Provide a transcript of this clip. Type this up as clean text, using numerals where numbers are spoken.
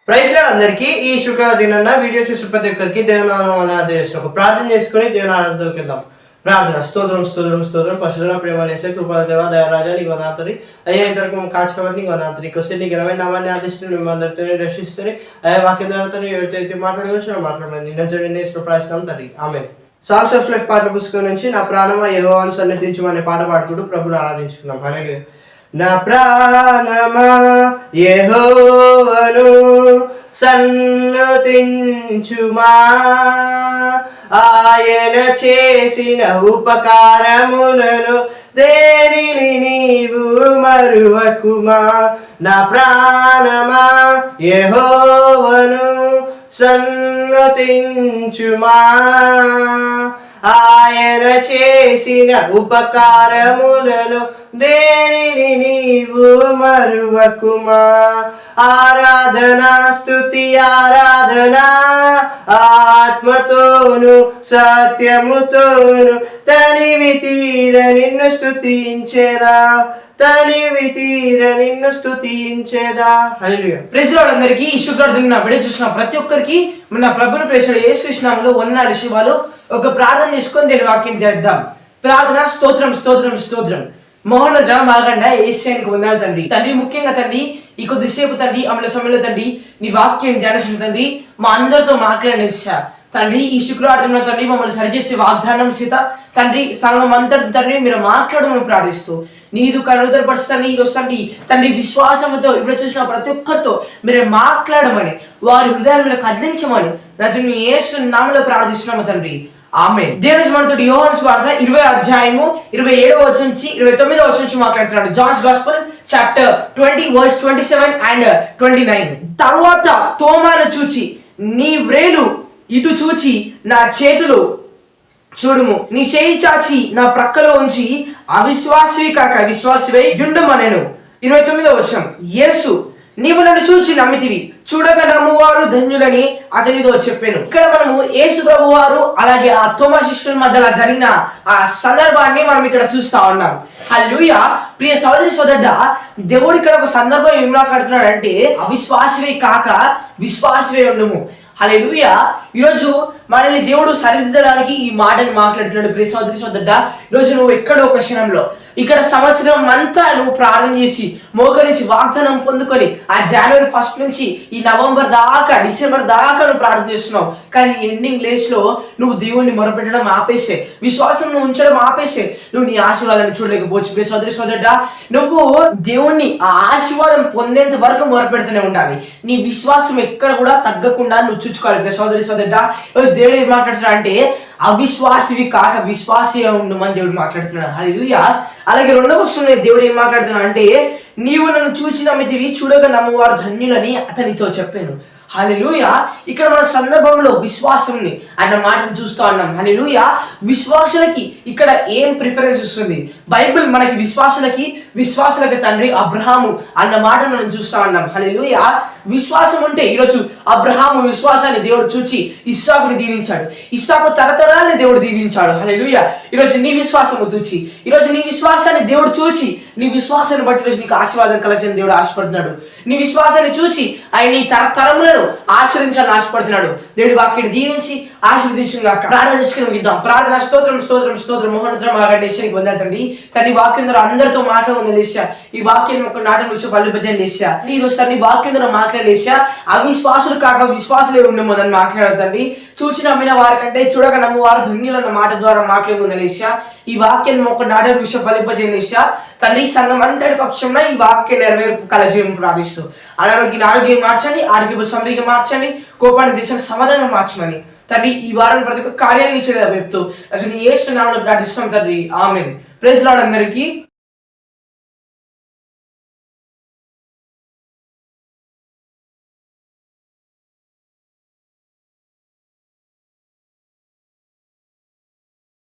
Praise lord అందరికీ. ఈ శుక్రవారం దినాన వీడియో చూసిన ప్రతి ఒక్కరికి దేవుని నామమున ఒక ప్రార్థన చేసుకుని దేవుని ఆరాధనలోకి వెళ్దాం. ప్రార్థన. స్తోత్రం స్తోత్రం స్తోత్రం పరిశుద్ధ ప్రేమ చేసే కృపల దేవ దయరాజా నీకు వందనాలు. అయ్యా ఇంతవరకు కాచినవారు నీకు వందనాలు. నీకు వస్తే నీకు 20 నామాన్ని ఆదిస్తుంది మేము అందరితో రక్షిస్తుంది. అయ్యా వాక్యం ద్వారా ఎవరితో మాట్లాడుకోవచ్చు మాట్లాడమని నిన్న జరిగిన ప్రయత్నం తల్లి. ఆమె సాంగ్స్ ఆఫ్ లైఫ్ పాటల పుస్తకం నుంచి నా ప్రాణమా యెహోవాను సన్నిధించమనే పాట పాడుకుంటూ ప్రభుని ఆరాధించుకున్నాం. హల్లెలూయా. నా ప్రాణమా యెహోవాను సన్నుతించుమా, ఆయన చేసిన ఉపకారములలో దేనిని నీవు మరువకుమా. నా ప్రాణమా యెహోవాను సన్నుతించుమా, ఆయన చేసిన ఉపకారములలో దేనిని నీవు మరువకుమా. ఆరాధన స్తుతి ఆరాధన ఆత్మతోను సత్యముతోను తనివి తీర నిన్ను స్తుతించేదా, తనివి తీర నిన్ను స్తుతించేదా. హల్లెలూయా. ప్రైజ్ లార్డ్ అందరికీ. ఈ శుక్రవారం వీడియో చూసిన ప్రతి ఒక్కరికి మన ప్రభుని ప్రేక్షకుడు యేసు నామములో వందనాలు శివాలు. ఒక ప్రార్థన చేసుకొని దేని వాక్యం చేద్దాం. ప్రార్థన. స్తోత్రం స్తోత్రం స్తోత్రం మహోన్నత మాగండ ఏషియానికి వందనాలు తండ్రి. తండ్రి ముఖ్యంగా తండ్రి ఈ కొద్దిసేపు తండ్రి అమల సమయంలో తండ్రి నీ వాక్యం ధ్యానించిన తండ్రి మా అందరితో మాట్లాడేసా తండ్రి. ఈ శుక్రవారంలో తండ్రి మమ్మల్ని సరిచేసే వాగ్దానం చేత తండ్రి సంఘం అంతటి తండ్రి మీరు మాట్లాడమని ప్రార్థిస్తూ నీదు కనుదరపరుస్తాను ఈరోజు తండ్రి తండ్రి విశ్వాసంతో ఇప్పుడు చూసిన ప్రతి ఒక్కరితో మీరు మాట్లాడమని వారి హృదయాలను కదిలించమని రజని యేసు నామములో ప్రార్థిస్తున్నాము తండ్రి. ఆమేన్. దేవుని మనతో యోహాను సువార్త 20 అధ్యాయము 27వ వచనం నుంచి 29వ వచనం నుంచి మాట్లాడుతున్నాడు. John's gospel chapter 20 verse 27 and 29. తరువాత తోమాను చూచి నీ వ్రేలు ఇటు చూచి నా చేతులు చూడుము, నీ చేయి చాచి నా ప్రక్కలో ఉంచి అవిశ్వాసివి కాక విశ్వాసివై యుండుమనెను. 29వ వచనం. యేసు నీవు నన్ను చూచి నమ్మితివి, చూడక నమ్మువారు ధన్యులని అతనితో చెప్పాను. ఇక్కడ మనము యేసు ప్రభు వారు అలాగే ఆ తోమా శిష్యుల మధ్యలో జరిగిన ఆ సందర్భాన్ని మనం ఇక్కడ చూస్తా ఉన్నాం. హల్లెలూయా. ప్రియ సోదరి సోదరుడ, దేవుడు ఇక్కడ ఒక సందర్భం ఏం మాట్లాడుతున్నాడు అంటే అవిశ్వాసివే కాక విశ్వాసివే ఉండుము. హల్లెలూయా. ఈరోజు మనల్ని దేవుడు సరిదిద్దడానికి ఈ మాటని మాట్లాడుతున్నాడు. ప్రియ సోదరి సోదరుడ, ఈరోజు నువ్వు ఎక్కడో ఒక క్షణంలో ఇక్కడ సంవత్సరం అంతా నువ్వు ప్రార్థన చేసి మోకరించి వాగ్దానం పొందుకొని ఆ జనవరి 1 నుంచి ఈ నవంబర్ దాకా డిసెంబర్ దాకా నువ్వు ప్రార్థన చేస్తున్నావు. కానీ ఎండింగ్ లేస్ లో నువ్వు దేవుణ్ణి మొరపెట్టడం ఆపేసే, విశ్వాసం నువ్వు ఉంచడం ఆపేసే, నువ్వు నీ ఆశీర్వాదాన్ని చూడలేకపోవచ్చు. ప్రియ సోదరి సోదరుడా, నువ్వు దేవుణ్ణి ఆ ఆశీర్వాదం పొందేంత వరకు మొరపెడుతూనే ఉండాలి. నీ విశ్వాసం ఎక్కడ కూడా తగ్గకుండా నువ్వు చూసుకోవాలి. ప్రియ సోదరి సోదరుడా, ఈరోజు దేవుడు ఏం మాట్లాడుతున్నా అంటే అవిశ్వాసివి కాక విశ్వాసి ఉండమని దేవుడు మాట్లాడుతున్నాడు. హల్లెలూయా. అలాగే 2వ వచనంలో దేవుడు ఏం మాట్లాడుతున్నాడు అంటే నీవు నన్ను చూచి నమ్మితివి, చూడగా నమ్మువారు ధన్యులని అతనితో చెప్పాను. హల్లెలూయా. ఇక్కడ మన సందర్భంలో విశ్వాసంని అన్న మాటను చూస్తూ ఉన్నాం. హల్లెలూయా. విశ్వాసులకి ఇక్కడ ఏం ప్రిఫరెన్స్ ఇస్తుంది బైబిల్ మనకి? విశ్వాసులకి తండ్రి అబ్రహాము అన్న మాట మనం చూస్తూ ఉన్నాం. హల్లెలూయా. విశ్వాసం ఉంటే ఈరోజు అబ్రహాము విశ్వాసాన్ని దేవుడు చూచి ఇస్సాకుని దీవించాడు, ఇస్సాకు తరతరాన్ని దేవుడు దీవించాడు. హల్లెలూయా. ఈరోజు నీ విశ్వాసము చూచి, ఈరోజు నీ విశ్వాసాన్ని దేవుడు చూచి, నీ విశ్వాసాన్ని బట్టి ఈరోజు నీకు ఆశీర్వాదం కలగని దేవుడు ఆశపడుతున్నాడు. నీ విశ్వాసాన్ని చూచి ఆయన నీ తరతరములను ఆశ్రయించాలని ఆశపడుతున్నాడు. దేవుడి వాక్యాన్ని దీవించి ఆశీర్వదించుగా ప్రార్థన చేసుకుని ఇద్దాం. ప్రార్థన. స్తోత్రం స్తోత్రం స్తోత్రం మహోన్నతం ఆగండి పొందాలండి. తన వాక్యం ద్వారా అందరితో మాట్లాడుకుంది లేసా, ఈ వాక్యం ఒక నాటం విషయం బలిభజన లేసా, ఈ రోజు తన వాక్యం ద్వారా మాట్లాడలేసా అవిశ్వాసులు కాక విశ్వాసులే ఉండమని మాట్లాడతండి. చూచి నమ్మిన వారి కంటే చూడక నమ్మువారు ధన్యులన్న మాట ద్వారా మాట్లాడుకుంది లేసా, ఈ వాక్యం ఒక నాటం విషయం బలిభజన లేసా తండ్రి సంఘం అంతటి పక్షంలో ఈ వాక్యం నెరవేర్పు కలజీవం ప్రార్థిస్తూ ఆరోగ్యం మార్చండి, ఆరోగ్య సమృద్ధిగా మార్చండి, కోపాన్ని దేశానికి సమాధానం మార్చమని తండ్రి ఈ వారం ప్రతి ఒక్క కార్యాన్ని ఇచ్చేదా చెప్తూ అసలు యేసు నామములో ప్రార్థిస్తున్నాం తండ్రి. ఆమేన్. ప్రైజ్ లార్డ్ అందరికీ.